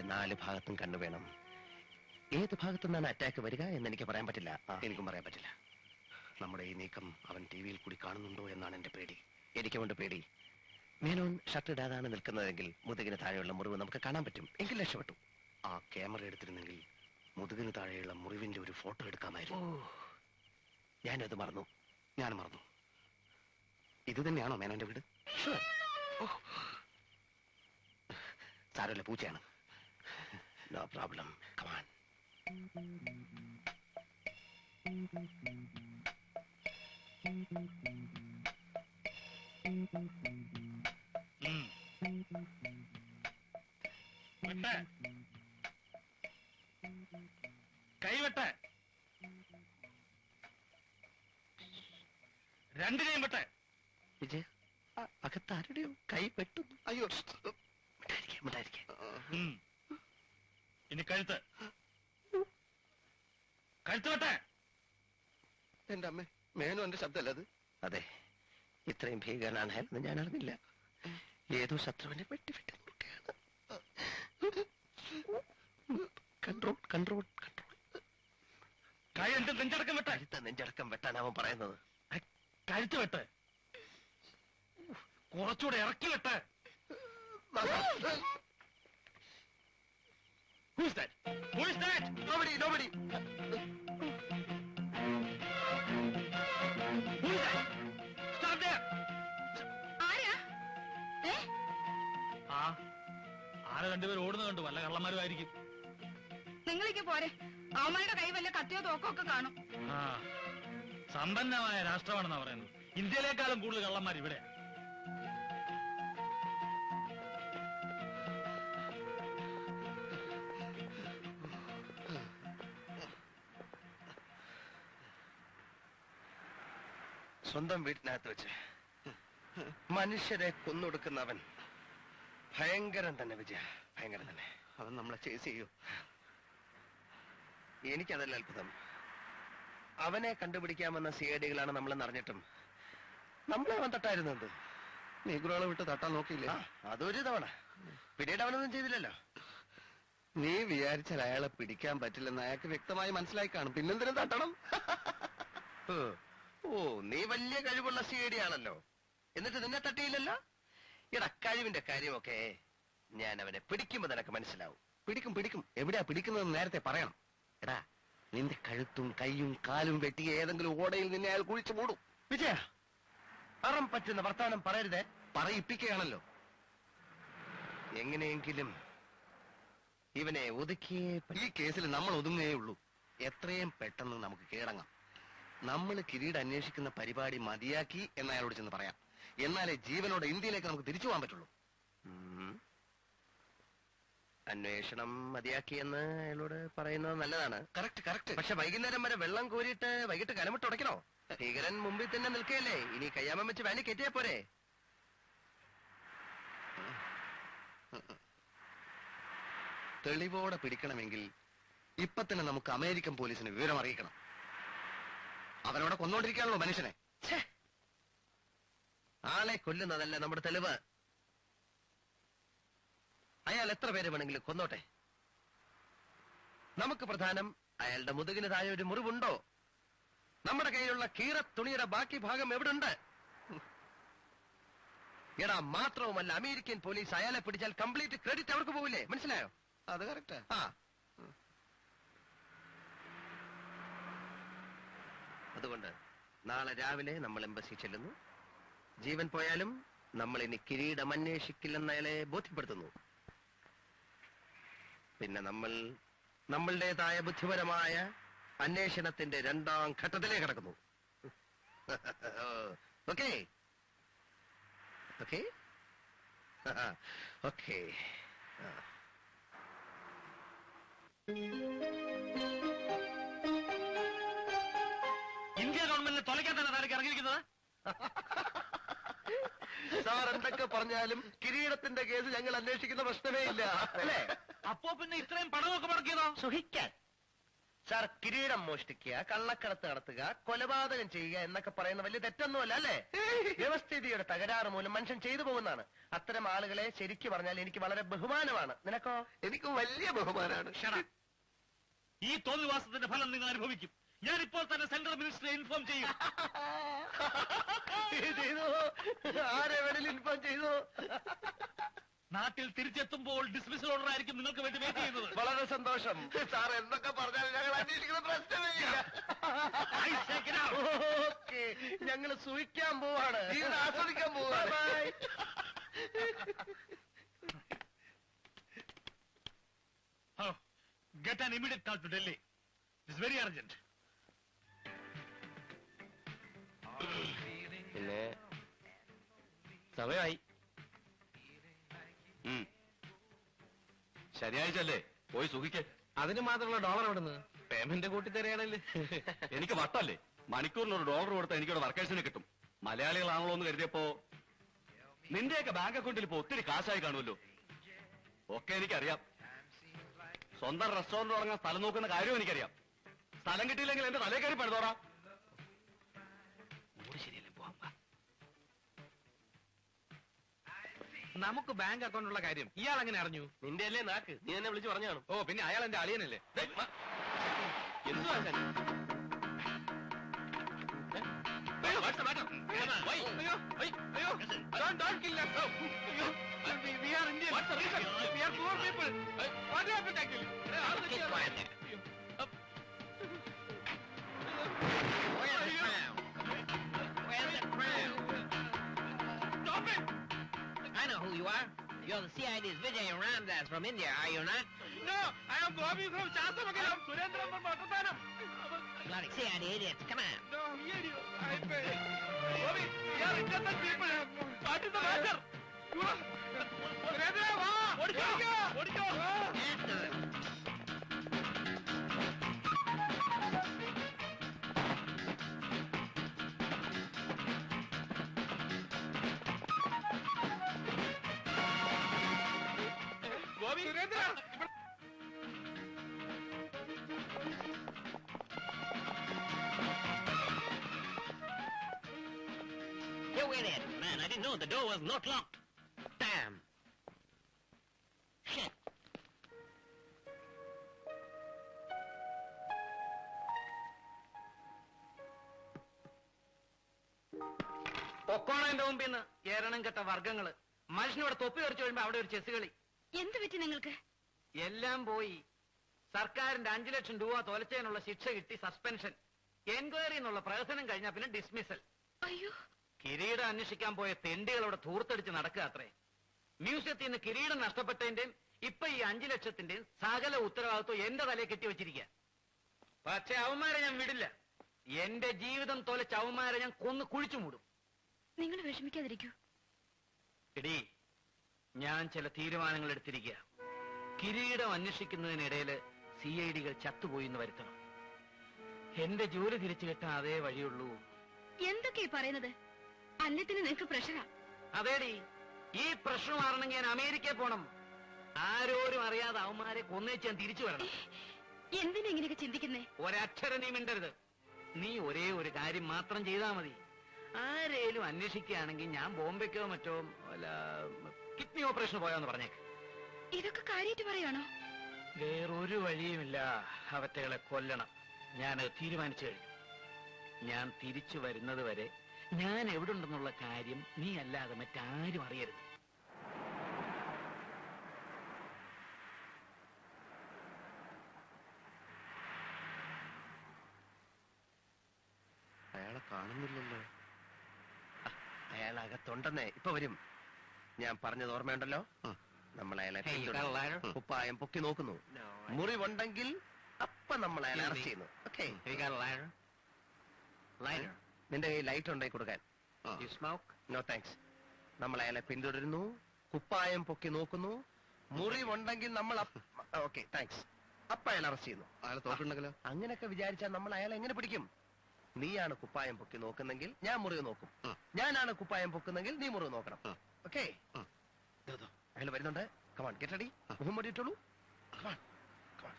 4 ഭാഗത്തും കണ്ടുവേണം. ഏത് ഭാഗത്തു നിന്നാണ് അറ്റാക്ക് വരിക എന്ന് എനിക്ക് പറയാൻ പറ്റില്ല. എനിക്കും പറയാൻ പറ്റില്ല. നമ്മുടെ ഈ നീക്കം അവൻ ടിവിയിൽ കൂടി കാണുന്നുണ്ടോ എന്നാണ് എന്റെ പേടി. എനിക്കുകൊണ്ട് പേടി. മേനോൻ ഷർട്ട് ഇടാതാണ് നിൽക്കുന്നതെങ്കിൽ മുതുകിന് താഴെയുള്ള മുറിവ് നമുക്ക് കാണാൻ പറ്റും. എങ്കിൽ രക്ഷപ്പെട്ടു. ആ ക്യാമറ എടുത്തിരുന്നെങ്കിൽ മുതുകിന് താഴെയുള്ള മുറിവിന്റെ ഒരു ഫോട്ടോ എടുക്കാമായിരുന്നു. ഞാനത് മറന്നു. ഞാൻ മറന്നു. ഇത് തന്നെയാണോ മേനോന്റെ വീട്? സാരമില്ല, പൂച്ചയാണ്. No problem. കമാൻ. കൈവെട്ട രണ്ടിനെയും വെട്ടെ. വിജയ, അകത്താരുടെയോ കൈ വെട്ടുന്നു. അയ്യോ, ഇനി കഴുത്ത് വെട്ടെ. എന്റെ അമ്മ, മേനോ എന്റെ ശബ്ദമല്ല അത്? അതെ, ഇത്രയും ഭീകരനാണെന്ന് ഞാൻ അറിഞ്ഞില്ല. ഏതോ ശത്രുവിനെ വെട്ടി മുറുകയാണ്. Control control control. കൈ എന്റെ നെഞ്ചടക്കം വെട്ടെ. നെഞ്ചടക്കം വെട്ടാൻ അവൻ പറയുന്നത്. കഴുത്ത് വെട്ട്. കുറച്ചുകൂടെ ഇറക്കി വെട്ട്. Who's that? Who is that? Nobody. Who is that? Stop there. ആരാ? ആരെ രണ്ടുപേരും ഓടുന്നത് കണ്ടു. വല്ല കള്ളന്മാരുമായിരിക്കും. നിങ്ങളിക്ക് പോരെ. അവന്മാരുടെ കൈ വല്ല കത്തിയോ തോക്കോ ഒക്കെ കാണും. സമ്പന്നമായ രാഷ്ട്രമാണെന്നാ പറയുന്നത്. ഇന്ത്യയിലേക്കാളും കൂടുതൽ കള്ളന്മാർ ഇവിടെ. സ്വന്തം വീട്ടിനകത്ത് വെച്ച് മനുഷ്യരെ കൊന്നൊടുക്കുന്നവൻ ഭയങ്കരൻ തന്നെ വിജയ, ഭയങ്കരൻ തന്നെ. അവൻ നമ്മളെ ചേസ് ചെയ്യൂ. എനിക്കതല്ല അത്ഭുതം. അവനെ കണ്ടുപിടിക്കാമെന്ന സിഐഡികളാണ് നമ്മളെന്ന് അറിഞ്ഞിട്ടും നമ്മളെ അവൻ തട്ടായിരുന്നത്. നീഗ്രോളെ വിട്ട് തട്ടാൻ നോക്കിയില്ലേ? അതൊരു തവണ. പിന്നീട് അവനൊന്നും ചെയ്തില്ലല്ലോ. നീ വിചാരിച്ചാൽ അയാളെ പിടിക്കാൻ പറ്റില്ലെന്ന് അയാൾക്ക് വ്യക്തമായി മനസ്സിലായി കാണും. പിന്നെന്തിനും തട്ടണം? ഓ, നീ വലിയ കഴിവുള്ള സിഐഡി ആണല്ലോ. എന്നിട്ട് നിന്നെ തട്ടിയില്ലല്ലോ. എടാ, കഴിവിന്റെ കാര്യമൊക്കെ ഞാൻ അവനെ പിടിക്കുമ്പോ നിനക്ക് മനസ്സിലാവും. പിടിക്കും. എവിടെയാ പിടിക്കുന്നതെന്ന് നേരത്തെ പറയണം. എടാ, നിന്റെ കഴുത്തും കൈയും കാലും വെട്ടി ഏതെങ്കിലും ഓടയിൽ നിന്നെ അയാൾ കുഴിച്ചു മൂടും. വിജയ, അറം പറ്റുന്ന വർത്താനം പറയരുതേ. പറയിപ്പിക്കുകയാണല്ലോ. എങ്ങനെയെങ്കിലും ഇവനെ ഒതുക്കിയേ. ഈ കേസിൽ നമ്മൾ ഒതുങ്ങുകയേ ഉള്ളൂ. എത്രയും പെട്ടെന്ന് നമുക്ക് കീഴടങ്ങാം. നമ്മൾ കിരീട് അന്വേഷിക്കുന്ന പരിപാടി മതിയാക്കി എന്ന് അയാളോട് ചെന്ന് പറയാം. എന്നാലേ ജീവനോടെ ഇന്ത്യയിലേക്ക് നമുക്ക് തിരിച്ചു പോകാൻ പറ്റുള്ളൂ. അന്വേഷണം മതിയാക്കിയെന്ന് അയാളോട് പറയുന്നത് നല്ലതാണ്. കറക്റ്റ്. പക്ഷെ വൈകുന്നേരം വരെ വെള്ളം കോരിയിട്ട് വൈകിട്ട് കലമിട്ട് ഉടയ്ക്കണോ? ഭീകരൻ മുമ്പിൽ തന്നെ നിൽക്കുകയല്ലേ. ഇനി കയ്യാമം വെച്ച് വാനി കയറ്റിയാ പോരെ? തെളിവോടെ പിടിക്കണമെങ്കിൽ ഇപ്പൊ തന്നെ നമുക്ക് അമേരിക്കൻ പോലീസിന് വിവരം അറിയിക്കണം. അവനോടെ കൊന്നോണ്ടിരിക്കാണല്ലോ മനുഷ്യനെ. ആളെ കൊല്ലുന്നതല്ല നമ്മുടെ തെളിവ്. അയാൾ എത്ര പേര് വേണമെങ്കിലും കൊന്നോട്ടെ. നമുക്ക് പ്രധാനം അയാളുടെ മുതുകിന് താഴെ ഒരു മുറിവുണ്ടോ? നമ്മുടെ കയ്യിലുള്ള കീറ തുണിയുടെ ബാക്കി ഭാഗം എവിടുണ്ട്? എടാ, മാത്രവുമല്ല, അമേരിക്കൻ പോലീസ് അയാളെ പിടിച്ചാൽ കംപ്ലീറ്റ് ക്രെഡിറ്റ് അവർക്ക് പോവില്ലേ? മനസ്സിലായോ? അത് കറക്റ്റാ. അതുകൊണ്ട് നാളെ രാവിലെ നമ്മൾ എംബസി ചെല്ലുന്നു. ജീവൻ പോയാലും നമ്മൾ ഇനി കിരീടം അന്വേഷിക്കില്ലെന്ന് അയാളെ ബോധ്യപ്പെടുത്തുന്നു. പിന്നെ നമ്മൾ നമ്മളുടേതായ ബുദ്ധിപരമായ അന്വേഷണത്തിന്റെ 2ാം ഘട്ടത്തിലേക്ക് കടക്കുന്നു. Okay okay okay. ഇന്ത്യ ഗവൺമെന്റിനെ തൊലയ്ക്കാത്തന്നെ താരക്ക് ഇറങ്ങിയിരിക്കുന്നത്. സാർ എന്തൊക്കെ പറഞ്ഞാലും കിരീടത്തിന്റെ കേസ് ഞങ്ങൾ അന്വേഷിക്കുന്ന പ്രശ്നമേ ഇല്ല, അല്ലേ? അപ്പോ പിന്നെ ഇത്രയും പണമൊക്കെ മുടക്കിയതോ? സുഹിക്കാൻ സാർ കിരീടം മോഷ്ടിക്കുക, കള്ളക്കടത്ത് നടത്തുക, കൊലപാതകം ചെയ്യുക എന്നൊക്കെ പറയുന്ന വലിയ തെറ്റൊന്നുമല്ല അല്ലേ? വ്യവസ്ഥിതിയുടെ തകരാറ് മൂലം മനുഷ്യൻ ചെയ്തു പോകുന്നതാണ്. അത്തരം ആളുകളെ ശരിക്കു പറഞ്ഞാൽ എനിക്ക് വളരെ ബഹുമാനമാണ്. നിനക്കോ? എനിക്ക് വലിയ ബഹുമാനമാണ്. ഈ തോന്നിവാസത്തിന്റെ ഫലം നിങ്ങൾ അനുഭവിക്കും. ഞാനിപ്പോൾ തന്നെ സെൻട്രൽ മിനിസ്റ്ററെ ഇൻഫോം ചെയ്യും. ചെയ്തു. ആരെവിടെ ഇൻഫോം ചെയ്തു? നാട്ടിൽ തിരിച്ചെത്തുമ്പോൾ ഡിസ്മിസൽ ഓർഡർ ആയിരിക്കും നിങ്ങൾക്ക് വേണ്ടി വെയിറ്റ് ചെയ്യുന്നത്. വളരെ സന്തോഷം. സാർ എന്തൊക്കെ പറഞ്ഞാലും ഞങ്ങൾ അന്വേഷിക്കുന്ന പ്രശ്നമേ ഇല്ല. ഓക്കെ, ഞങ്ങൾ സൂഹിക്കാൻ പോവാണ്, ആസ്വദിക്കാൻ പോവാണ്. Get an immediate call to Delhi. It's very urgent. പിന്നെ സമയമായി. ശനിയാഴ്ചല്ലേ, പോയി സുഖിക്ക്. അതിന് മാത്രമുള്ള ഡോളർ എവിടുന്ന്? പേയ്മെന്റ് കൂട്ടി തരികയാണല്ലേ. എനിക്ക് വട്ടല്ലേ, മണിക്കൂറിന് ഒരു ഡോളർ കൊടുത്താൽ എനിക്കിവിടെ വർക്കേഴ്സിനെ കിട്ടും. മലയാളികളാണല്ലോ എന്ന് കരുതിയപ്പോ നിന്റെയൊക്കെ ബാങ്ക് അക്കൗണ്ടിൽ ഇപ്പൊ ഒത്തിരി കാശായി കാണുമല്ലോ. ഒക്കെ എനിക്കറിയാം. സ്വന്തം റെസ്റ്റോറന്റ് തുടങ്ങാൻ സ്ഥലം നോക്കുന്ന കാര്യവും എനിക്കറിയാം. സ്ഥലം കിട്ടിയില്ലെങ്കിൽ എന്റെ തലേ കയറി പഴുതോടാ. നമുക്ക് ബാങ്ക് അക്കൗണ്ടുള്ള കാര്യം ഇയാൾ എങ്ങനെ അറിഞ്ഞു? നിന്റെ അല്ലേ നാക്ക്, നീ എന്നെ വിളിച്ചു പറഞ്ഞാണ്. ഓ, പിന്നെ അയാൾ എന്റെ അളിയനല്ലേ? എന്തുവാ? I know who you are. You're the CID's Vijay Ramdas from India, are you not? No, I am Gopi from Shastramakalam. Surendra from Bhattatanam. Bloody CID idiots, come on. No, idiot. Gopi, we are innocent people. What is the matter? Surendra, va! Odikko! After them. Gopi, Surendra! You idiot. Man, I didn't know the door was not locked. Damn. Shit. പൊക്കോണം എന്റെ മുമ്പിന്ന് ഏരണം കെട്ട വർഗങ്ങള്. മനുഷ്യനോട് തൊപ്പി തെറിച്ചു കഴിയുമ്പോ അവിടെ ഒരു chess കളി. എന്ത് പറ്റി നിങ്ങൾക്ക്? എല്ലാം പോയി. സർക്കാരിന്റെ 5 ലക്ഷം രൂപ തോലച്ചതിനുള്ള ശിക്ഷ കിട്ടി, സസ്പെൻഷൻ. എൻക്വയറി എന്നുള്ള പ്രഹസനം കഴിഞ്ഞാൽ പിന്നെ ഡിസ്മിസൽ. അയ്യോ, കിരീടം അന്വേഷിക്കാൻ പോയ തെണ്ടികളോട് ധൂർത്തടിച്ച് നടക്കുക അത്രേ. മ്യൂസിയത്തിൽ നിന്ന് കിരീടം നഷ്ടപ്പെട്ടതിന്റെയും ഇപ്പൊ ഈ 5 ലക്ഷത്തിന്റെയും സകല ഉത്തരവാദിത്വം എന്റെ തലയെ കെട്ടി വെച്ചിരിക്കുക. പക്ഷെ അവന്മാരെ ഞാൻ വിടില്ല. എന്റെ ജീവിതം തോലച്ച അവന്മാരെ ഞാൻ കൊന്ന് കുഴിച്ചു മൂടും. നിങ്ങൾ വിഷമിക്കാതിരിക്കൂ. എടീ, ഞാൻ ചില തീരുമാനങ്ങൾ എടുത്തിരിക്കുക. കിരീടം അന്വേഷിക്കുന്നതിനിടയിൽ CIDകൾ ചത്തുപോയി എന്ന് വരുത്തണം. എന്റെ ജോലി തിരിച്ചു കിട്ടാൻ അതേ വഴിയുള്ളൂ. എന്തൊക്കെയാ പറയുന്നത്? അന്യത്തിന് നിങ്ങൾക്ക് പ്രഷറാ. അതേടി, ഈ പ്രശ്നം മാറണമെങ്കിൽ ഞാൻ അമേരിക്കയിൽ പോണം. ആരോരും അറിയാതെ അവന്മാരെ കൊന്നേച്ച് ഞാൻ തിരിച്ചു വരണം. എന്തിനാ ഇങ്ങനെയൊക്കെ ചിന്തിക്കുന്നേ? ഒരക്ഷരം നീ മിണ്ടരുത്. നീ ഒരേ ഒരു കാര്യം മാത്രം ചെയ്താൽ മതി. ആരേലും അന്വേഷിക്കുകയാണെങ്കിൽ ഞാൻ ബോംബെക്കോ മറ്റോ അല്ല കിഡ്നി ഓപ്പറേഷന് പോയാന്ന് പറഞ്ഞേക്ക്. ഇതൊക്കെ കാര്യമായിട്ട് പറയാണോ? വേറൊരു വഴിയുമില്ല. അവറ്റകളെ കൊല്ലണം. ഞാനത് തീരുമാനിച്ചു കഴിഞ്ഞു. ഞാൻ തിരിച്ചു വരുന്നത് വരെ ഞാൻ എവിടെ ഉണ്ടെന്നുള്ള കാര്യം നീ അല്ലാതെ മറ്റാരും അറിയരുത്. അയാളെ കാണുന്നില്ലല്ലോ. അയാൾ അകത്തുണ്ടെന്നേ. ഇപ്പൊ വരും. ഞാൻ പറഞ്ഞത് ഓർമ്മയുണ്ടല്ലോ. നമ്മൾ അയാളെ കുപ്പായം പൊക്കി നോക്കുന്നു. മുറിവുണ്ടെങ്കിൽ അപ്പൊ നമ്മൾ അയാളെ അറസ്റ്റ് ചെയ്യുന്നു. ഓക്കെ, നിന്റെ കയ്യിൽ ലൈറ്റ് ഉണ്ടായി കൊടുക്കാൻ. No thanks. നമ്മൾ അയാളെ പിന്തുടരുന്നു, കുപ്പായം പൊക്കി നോക്കുന്നു, മുറിവുണ്ടെങ്കിൽ നമ്മൾ ഓക്കെ താങ്ക്സ്, അപ്പൊ അയാൾ അറസ്റ്റ് ചെയ്യുന്നു. അയാളെ തോക്കുണ്ടെങ്കിലോ? അങ്ങനെയൊക്കെ വിചാരിച്ചാൽ നമ്മൾ അയാളെ എങ്ങനെ പിടിക്കും? നീയാണ് കുപ്പായം പൊക്കി നോക്കുന്നെങ്കിൽ ഞാൻ മുറിവ് നോക്കും. ഞാനാണ് കുപ്പായം പൊക്കുന്നെങ്കിൽ നീ മുറിവ് നോക്കണം. ഓക്കെ, അയാൾ വരുന്നുണ്ട്. Come on, get ready. മുഹമ്മദ് ഇട്ടോളൂ. Come on, come on.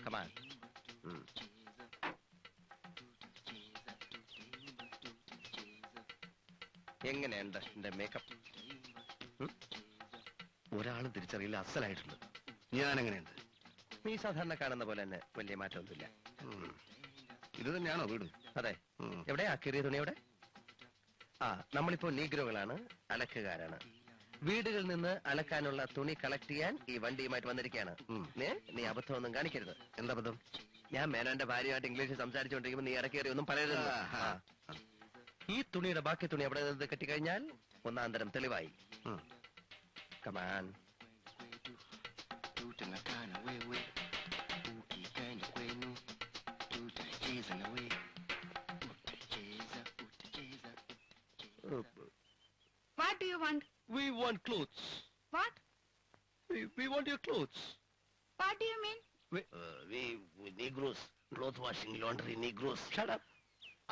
Come on. എങ്ങനെയുണ്ട് എന്റെ മേക്കപ്പ്? ഒരാളും തിരിച്ചറിയില്ല, അസലായിട്ടുണ്ട്. ഞാൻ എങ്ങനെയുണ്ട്? നീ സാധാരണ കാണുന്ന പോലെ തന്നെ വലിയ മാറ്റമൊന്നുമില്ല. ഇത് തന്നെയാണോ വീട്? അതെ. എവിടെയാ കീറിയ തുണി? എവിടെ? ആ, നമ്മളിപ്പോ നീഗ്രോകളാണ്, അലക്കുകാരാണ്. വീടുകളിൽ നിന്ന് അലക്കാനുള്ള തുണി കളക്ട് ചെയ്യാൻ ഈ വണ്ടിയുമായിട്ട് വന്നിരിക്കുകയാണ്. നീ അബദ്ധമൊന്നും കാണിക്കരുത്. എന്താ അബദ്ധം? ഞാൻ മേനോന്റെ ഭാര്യയുമായിട്ട് ഇംഗ്ലീഷിൽ സംസാരിച്ചുകൊണ്ടിരിക്കുമ്പോൾ നീ ഇടക്കേറി ഒന്നും പറയരുത്. ഈ തുണിയുടെ ബാക്കി തുണി എവിടെ നിന്ന് കെട്ടിക്കഴിഞ്ഞാൽ ഒന്നാന്തരം തെളിവായി. Come on. What do you want? We want clothes. What? We want your clothes. What do you mean? We Negroes, cloth washing, laundry, Negroes. Shut up.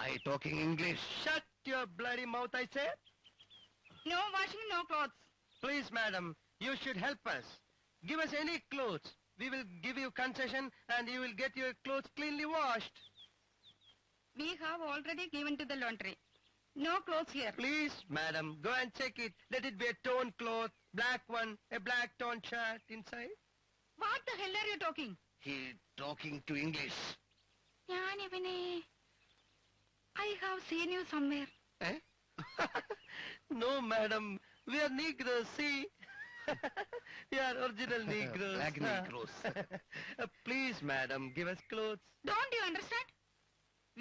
I talking English. Shut your bloody mouth, I say. No washing, no clothes. Please, madam, you should help us. Give us any clothes. We will give you concession and you will get your clothes cleanly washed. We have already given to the laundry. No clothes here. Please, madam, go and check it. Let it be a torn cloth, black one, a black torn shirt inside. What the hell are you talking? He talking to English. I have seen you somewhere. Eh? No, madam. We are Negroes, see? We are original Negroes. Black Negroes. Please, madam, give us clothes. Don't you understand?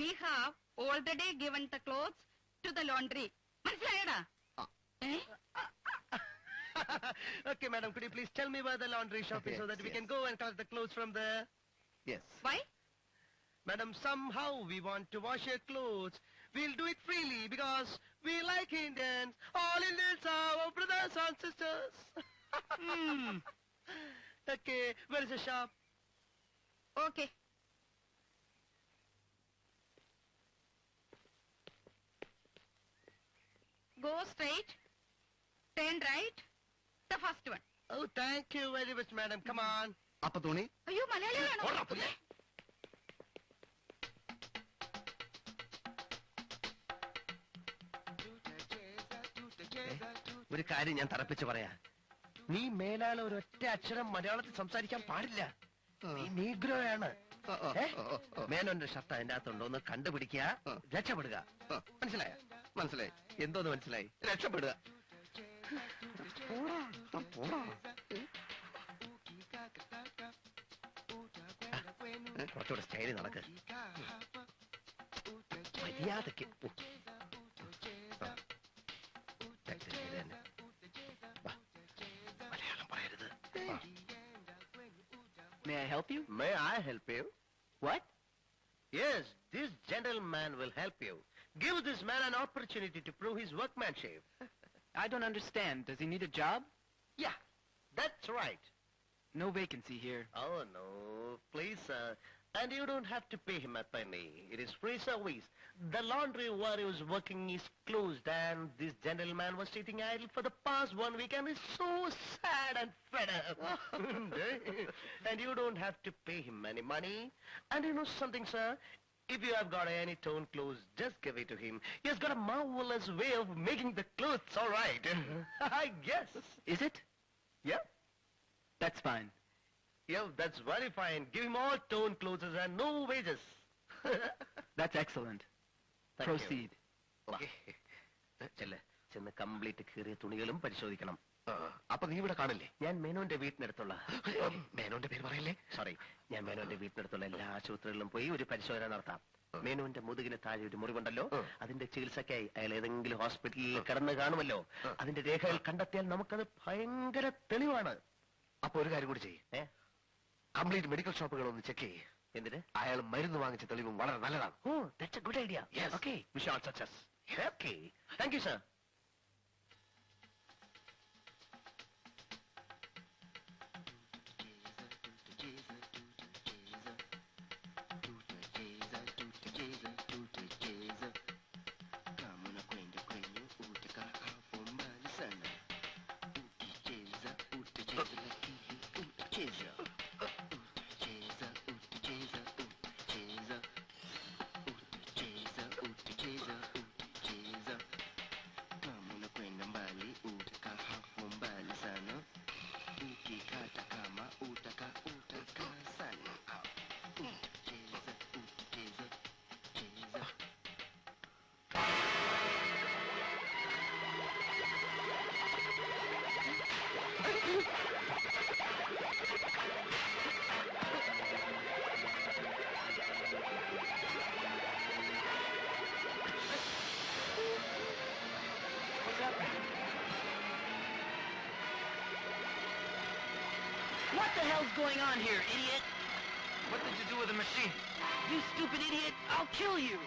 We have already given the clothes to the laundry. മനസ്സിലായടാ? Okay, madam, could you please tell me where the laundry shop is so that we can go and collect the clothes from there? Yes. Why? Madam, somehow we want to wash your clothes. We'll do it freely because we like Indians. All Indians are our brothers and sisters. Okay, where is the shop? Okay. Go straight, turn right, the first one. Oh, thank you very much, madam. Come on. അപ്പൊ തുണി? അയ്യോ മലയാളിയാണോ? ഒരു കാര്യം ഞാൻ തറപ്പിച്ച് പറയാ. നീ മേലാൽ ഒരൊറ്റ അക്ഷരം മലയാളത്തിൽ സംസാരിക്കാൻ പാടില്ല. നീ നീഗ്രോയാണ്. മേനോന്റെ ഷർട്ട് അതിന്റെ അകത്തുണ്ടോ എന്ന് കണ്ടുപിടിക്കുക, രക്ഷപ്പെടുക. മനസ്സിലായ? മനസ്സിലായി. എന്തോന്ന് മനസ്സിലായി? രക്ഷപ്പെടുക. കുറച്ചുകൂടെ സ്റ്റൈലിൽ നടക്ക്. മര്യാദക്ക്. മലയാളം പറയരുത്. May I help you? May I help you? What? Yes, this gentleman will help you. Give this man an opportunity to prove his workmanship. I don't understand. Does he need a job? Yeah, that's right. No vacancy here. Oh, no. Please, sir. And you don't have to pay him a penny. It is free service. The laundry where he was working is closed and this gentleman was sitting idle for the past 1 week and is so sad and fed up. And you don't have to pay him any money. And you know something, sir? If you have got any torn clothes, just give it to him. He has got a marvelous way of making the clothes all right. I guess. Is it? Yeah? That's fine. Yeah, that's very fine. Give him all torn clothes and no wages. That's excellent. Thank Proceed. Okay. ചെന്ന് complete കീറിയ തുണികളും പരിശോധിക്കണം. അപ്പൊ നീ ഇവിടെ കാണില്ലേ? ഞാൻ മേനോന്റെ വീട്ടിനടുത്തുള്ള മേനോന്റെ പേര് പറയല്ലേ? സോറി, ഞാൻ മേനോന്റെ വീട്ടിനടുത്തുള്ള എല്ലാ ആശുപത്രികളിലും പോയി ഒരു പരിശോധന നടത്താം. മേനോന്റെ മുതുകിന് താഴെ ഒരു മുറിവുണ്ടല്ലോ, അതിന്റെ ചികിത്സക്കായി അയാൾ ഏതെങ്കിലും ഹോസ്പിറ്റലിൽ കിടന്ന് കാണുമല്ലോ. അതിന്റെ രേഖകൾ കണ്ടെത്തിയാൽ നമുക്കത് ഭയങ്കര തെളിവാണ്. അപ്പൊ ഒരു കാര്യം കൂടി ചെയ്യേ, കംപ്ലീറ്റ് മെഡിക്കൽ ഷോപ്പുകൾ ഒന്ന് ചെക്ക് ചെയ്യേ. എന്തിന്? അയാൾ മരുന്ന് വാങ്ങിച്ച തെളിവും വളരെ നല്ലതാണ്. Oh, that's a good idea. Yes. Okay, wish all success. Okay, thank you sir. What the hell's going on here, idiot? What did you do with the machine? You stupid idiot! I'll kill you!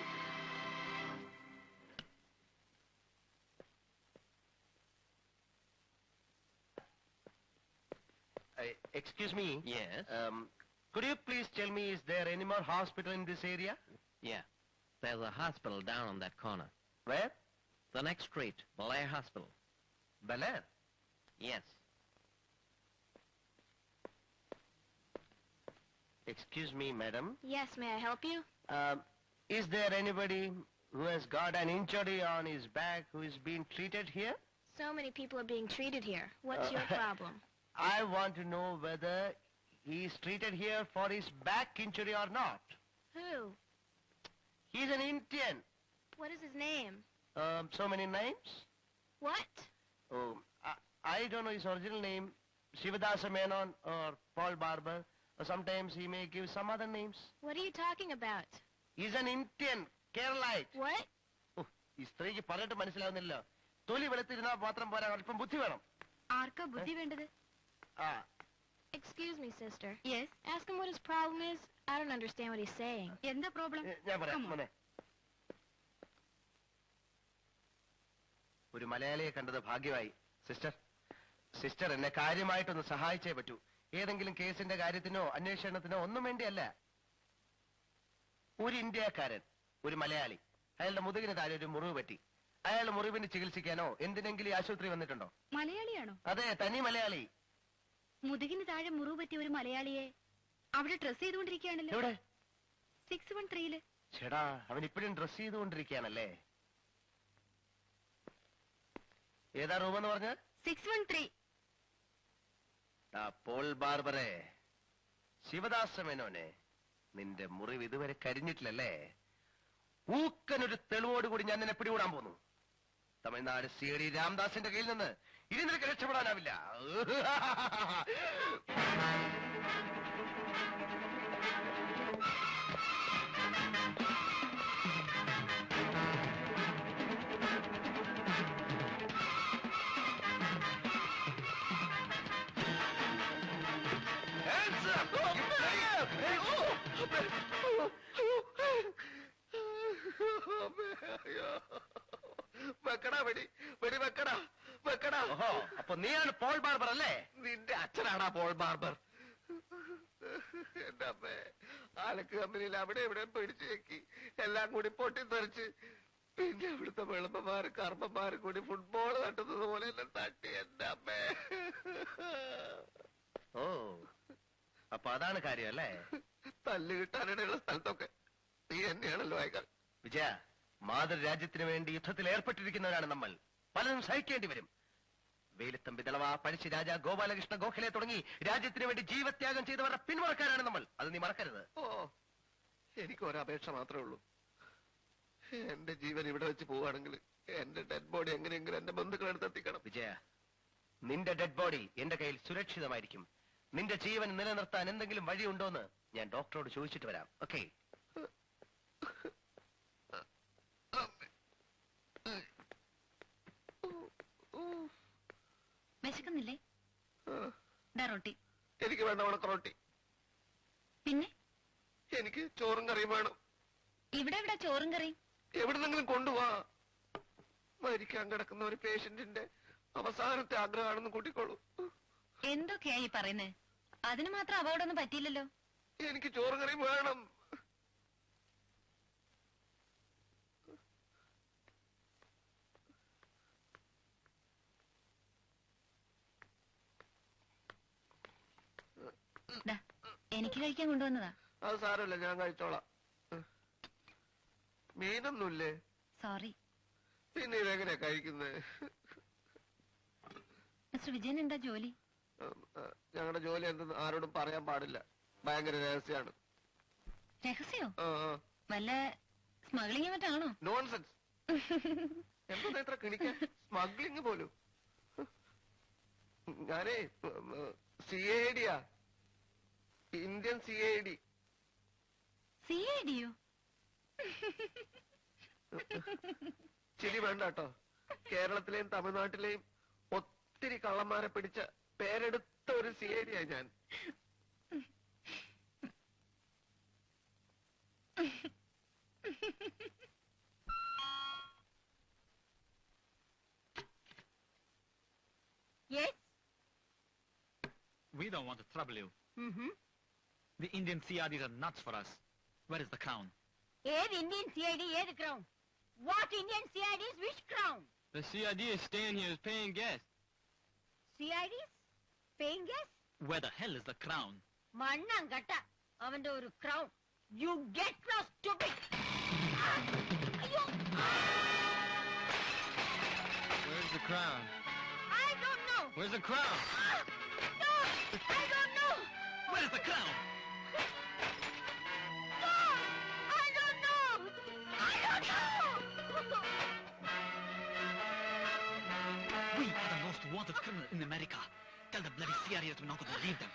Excuse me. Yes? Could you please tell me, is there any more hospital in this area? Yeah. There's a hospital down on that corner. Where? The next street, Belair Hospital. Bel Air. Yes. Excuse me, madam. Yes, may I help you? Is there anybody who has got an injury on his back who is being treated here? So many people are being treated here. What's your problem? I want to know whether he is treated here for his back injury or not. Who? He's an Indian. What is his name? So many names? What? Oh, I don't know his original name. Shivadasa Menon or Paul Barber. Or sometimes he may give some other names. What are you talking about? He's an Indian, Keralite. What? Oh, ഈ സ്ത്രീക്ക് പറഞ്ഞിട്ട് മനസ്സിലാവുന്നില്ല. തൊലി വെളുത്തിരുന്നാൽ മാത്രം പോരാ, അല്പം ബുദ്ധി വേണം. ആർക്കാ ബുദ്ധി വേണ്ടത്? Excuse me, sister. Yes. Ask him what his problem is. I don't understand what he's saying. എന്താ പ്രോബ്ലം? ഞാൻ പറയാം മോനെ. ഒരു മലയാളിയെ കണ്ടത് ഭാഗ്യമായി. സിസ്റ്റർ എന്നെ കാര്യമായിട്ടൊന്ന് സഹായിച്ചേ പറ്റൂ. ഏതെങ്കിലും കേസിന്റെ കാര്യത്തിനോ അന്വേഷണത്തിനോ ഒന്നും വേണ്ടിയല്ല. ഒരു ഇന്ത്യക്കാരൻ, ഒരു മലയാളി, അയാളുടെ മുതുകിന് താഴെ ഒരു മുറിവ് പറ്റി. അയാളുടെ മുറിവിന് ചികിത്സിക്കാനോ എന്തിനെങ്കിലും ആശുപത്രി വന്നിട്ടുണ്ടോ? മലയാളിയാണോ? അതെ, തനി മലയാളി. മുതുകിന് താഴെ മുറിവ് പറ്റിയ ഒരു മലയാളിയെ അവിടെ ഡ്രസ് ചെയ്തുകൊണ്ടിരിക്കുകയാണല്ലോ. എവിടെ? 613-ല്. ചേടാ, അവൻ ഇപ്പോഴും ഡ്രസ് ചെയ്തുകൊണ്ടിരിക്കുകയാണല്ലേ. ഏതാ റൂം എന്ന് പറഞ്ഞ? 613. പോൾ ബാർബറെ, ശിവദാസ മേനോനെ, നിന്റെ മുറിവ് ഇതുവരെ കരിഞ്ഞിട്ടില്ലല്ലേ? ഊക്കനൊരു തെളിവോടുകൂടി ഞാൻ നിന്നെ പിടികൂടാൻ പോന്നു. തമിഴ്നാട് CID രാംദാസിന്റെ കയ്യിൽ നിന്ന് ഇനി നിനക്ക് രക്ഷപ്പെടാനാവില്ല. വെക്കടാ, വെടി വെക്കടാ, വെക്കടാ. ഓഹോ, അപ്പൊ നീയാണ് പോൾ ബാർബർ അല്ലേ? നിന്റെ അച്ഛനാടാ പോൾ ബാർബർ. എന്റെ അമ്മേ, ആലക്ക് കമ്പനിയിൽ അവിടെ ഇവിടെ പിടിച്ചു വെക്കി എല്ലാം കൂടി പൊട്ടിത്തെറിച്ച്, പിന്നെ അവിടുത്തെ വെളുപ്പന്മാര് കർമ്മന്മാര് കൂടി ഫുട്ബോൾ തട്ടുന്നത് പോലെ എന്നെ തട്ടി. എന്റെ അമ്മേ. ഓ, അപ്പൊ അതാണ് കാര്യം അല്ലേ? തല്ല് കിട്ടാനിടയുള്ള സ്ഥലത്തൊക്കെ നീ എന്നെയാണല്ലോ അയക്കാൻ. വിജയ, മാതൃരാജ്യത്തിന് വേണ്ടി യുദ്ധത്തിൽ ഏർപ്പെട്ടിരിക്കുന്നവരാണ് നമ്മൾ. പലതും സഹിക്കേണ്ടി വരും. വേലുത്തമ്പി ദളവ, പഴശ്ശിരാജ, ഗോപാലകൃഷ്ണ ഗോഖലെ തുടങ്ങി രാജ്യത്തിന് വേണ്ടി ജീവത്യാഗം ചെയ്തവരുടെ പിന്മുറക്കാരാണ് നമ്മൾ. അത് നീ മറക്കരുത്. ഓ, എനിക്ക് ഒരപേക്ഷ മാത്രമേ ഉള്ളൂ. എന്റെ ജീവൻ ഇവിടെ വെച്ച് പോവുകയാണെങ്കിൽ എന്റെ ഡെഡ് ബോഡി എങ്ങനെയെങ്കിലും എന്റെ ബന്ധുക്കളെടുത്ത് എത്തിക്കണം. വിജയ, നിന്റെ ഡെഡ് ബോഡി എന്റെ കയ്യിൽ സുരക്ഷിതമായിരിക്കും. നിന്റെ ജീവൻ നിലനിർത്താൻ എന്തെങ്കിലും വഴിയുണ്ടോന്ന് ഞാൻ ഡോക്ടറോട് ചോദിച്ചിട്ട് വരാം. ഓക്കെ? വിശക്കുന്നില്ലേ? റൊട്ടി. എനിക്ക് വേണ്ട ഉണക്കറൊട്ടി. പിന്നെ എനിക്ക് ചോറും കറിയും വേണം. ഇവിടെ എവിടെ ചോറും കറിയും? എവിടുന്നെങ്കിലും കൊണ്ടുപോവാ. മരിക്കാൻ കിടക്കുന്ന ഒരു പേഷ്യന്റിന്റെ അവസാനത്തെ ആഗ്രഹമാണെന്ന് കൂട്ടിക്കോളൂ. എന്തൊക്കെയാ ഈ പറയുന്നത്? അതിന് മാത്രം അപകടമൊന്നും പറ്റിയില്ലല്ലോ. എനിക്ക് ചോറും കറിയും വേണം. എനിക്ക് കഴിക്കാൻ കൊണ്ടുവന്നതാ. അത് സാരമില്ല, ഞാൻ കഴിച്ചോളാം. മീനൊന്നുമില്ലേ? സോറി. പിന്നെ ഇതെങ്ങനെയാ കഴിക്കുന്നത്? മിസ്റ്റർ വിജയൻ എന്താ ജോലി? ഞങ്ങളുടെ ജോലി എന്തെന്ന് ആരോടും പറയാൻ പാടില്ല. ഭയങ്കര രഹസ്യമാണ്. രഹസ്യോ? വല്ല സ്മഗ്ലിംഗ് മറ്റാണോ? നോൺസെൻസ്. എന്താ ഇത്ര കിണിക്കാൻ? സ്മഗ്ലിംഗ് പോലും. ഞാനേ CIDയാ, ഇന്ത്യൻ CID. CIDയോ? ചിരി വേണ്ട കേട്ടോ. കേരളത്തിലെയും തമിഴ്നാട്ടിലെയും ഒത്തിരി കള്ളന്മാരെ പിടിച്ച പേരെടുത്ത ഒരു CIDയാ ഞാൻ. Yes. We don't want to trouble you. The Indian CIDs are nuts for us. Where is the crown? ഏത് ഇന്ത്യൻ CID? ഏത് crown? What Indian CIDs? Which crown? The CID is staying here, is paying guests. CIDs? Paying guests? Where the hell is the crown? മണ്ണാൻ കട്ട അവന്റെ ഒരു crown. You get lost, stupid. അയ്യോ. Where's the crown? I don't know. Where's the crown? No, I don't know. Where's the crown? No, I don't know. I don't know. We are the most wanted criminal in America. Tell the bloody CIDs we're not going to leave them.